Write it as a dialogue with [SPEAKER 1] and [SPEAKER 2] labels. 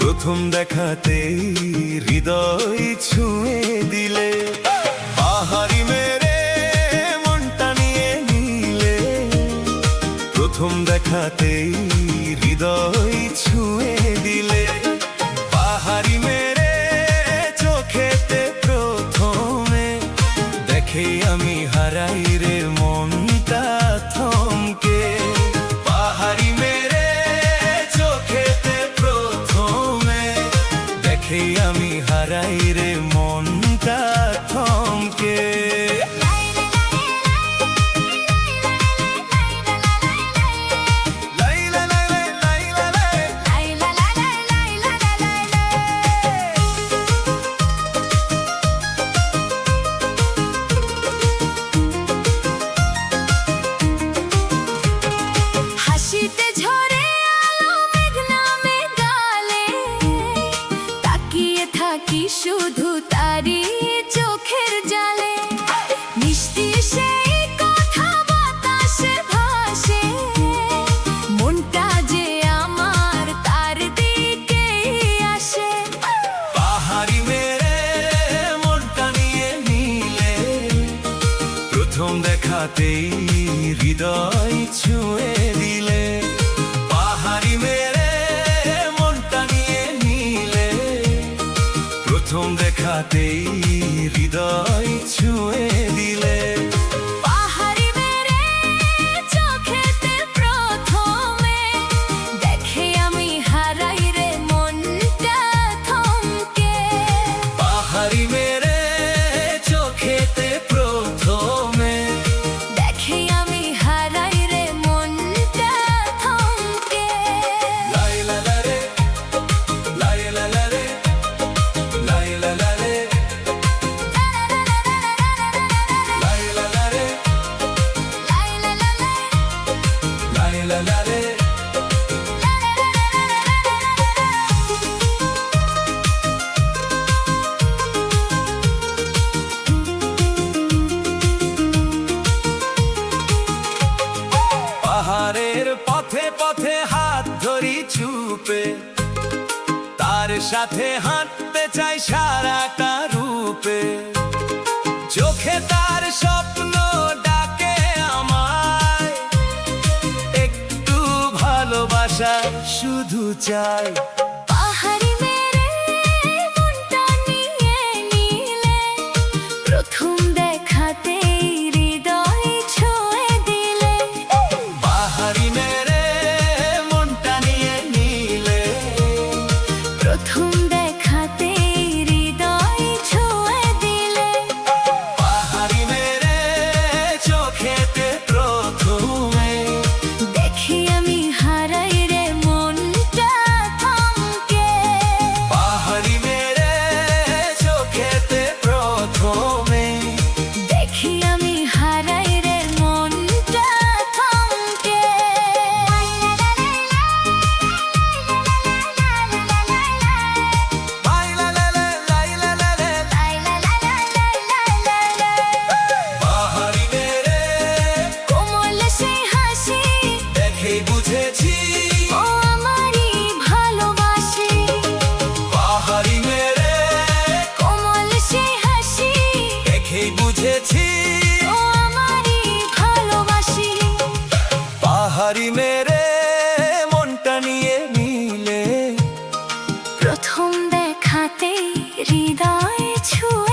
[SPEAKER 1] প্রথম দেখাতেই হৃদয় ছুঁয়ে দিলে, পাহাড়ি মেরে মনটা নিয়ে নিলে। প্রথম দেখাতেই হৃদয় ছুঁয়ে দিলে, পাহাড়ি মেরে চোখেতে প্রথমে দেখে আমি হারাই রে মনটা থমকে। পাহাড়ি মেরে চোখেতে প্রথমে দেখে আমি হারাই রে মনটা থমকে।
[SPEAKER 2] হাসিতে ঝরে আলো মেঘ নামে গালে, তাকিয়ে থাকি শুধু তারি চোখের জালে। মিষ্টি সেই কথা বাতাসে ভাসে, মনটা যে আমার তার দিকেই আসে।
[SPEAKER 1] পাহাড়ি মেরে মনটা নিয়ে নিলে, প্রথম দেখাতেই হৃদয় ছুঁয়ে দিলে। পাহাড়ি মেরে মনটা নিয়ে নিলে, প্রথম দেখাতেই হৃদয় ছুঁয়ে দিলে।
[SPEAKER 2] পাহাড়ি মেরে চোখেতে প্রথমে দেখে আমি হারাই রে মনটা থমকে।
[SPEAKER 1] পাহাড়ি মেরে চোখেতে প্রথমে
[SPEAKER 2] দেখে আমি হারাই রে মনটা থমকে।
[SPEAKER 1] লাইলা লারে, লাইলা লারে, লাইলা লারে, লাইলা লারে,
[SPEAKER 2] লাইলা লালা,
[SPEAKER 1] লাইলা লারে। পাহাড়ের পথে পথে হাত ধরি চুপে, তার সাথে হাঁটতে চাই সারাটা রূপে। চোখে তার স্বপ্ন ডাকে আমায়, একটু ভালোবাসা শুধু চাই।
[SPEAKER 2] পাহাড়ি মেরে মনটা নিয়ে নিলে, প্রথম দেখাতেই হৃদয় ছুঁয়ে দিলে।
[SPEAKER 1] পাহাড়ি মেরে মনটা নিয়ে নিলে,
[SPEAKER 2] প্রথম দেখাতেই হৃদয় ছুঁয়ে দিলে।
[SPEAKER 1] পাহাড়ি মেরে চোখেতে প্রথমে
[SPEAKER 2] দেখি আমি হারাই রে মনটা থমকে।
[SPEAKER 1] পাহাড়ি মেরে চোখেতে প্রথমে
[SPEAKER 2] দেখি আমি হারাই রে মনটা থমকে।
[SPEAKER 1] লাইলা লালে, লাইলা লালে। পাহাড়ি মেরে
[SPEAKER 2] কোমল সেই হাসি,
[SPEAKER 1] দেখেই বুঝেছি
[SPEAKER 2] ও আমারই ভালোবাসি।
[SPEAKER 1] পাহাড়ি মেরে
[SPEAKER 2] কোমল সেই হাসি,
[SPEAKER 1] দেখেই বুঝেছি
[SPEAKER 2] ও আমারই ভালোবাসি।
[SPEAKER 1] পাহাড়ি মেরে মনটা নিয়ে নিলে,
[SPEAKER 2] প্রথম দেখাতেই হৃদয় ছুঁয়ে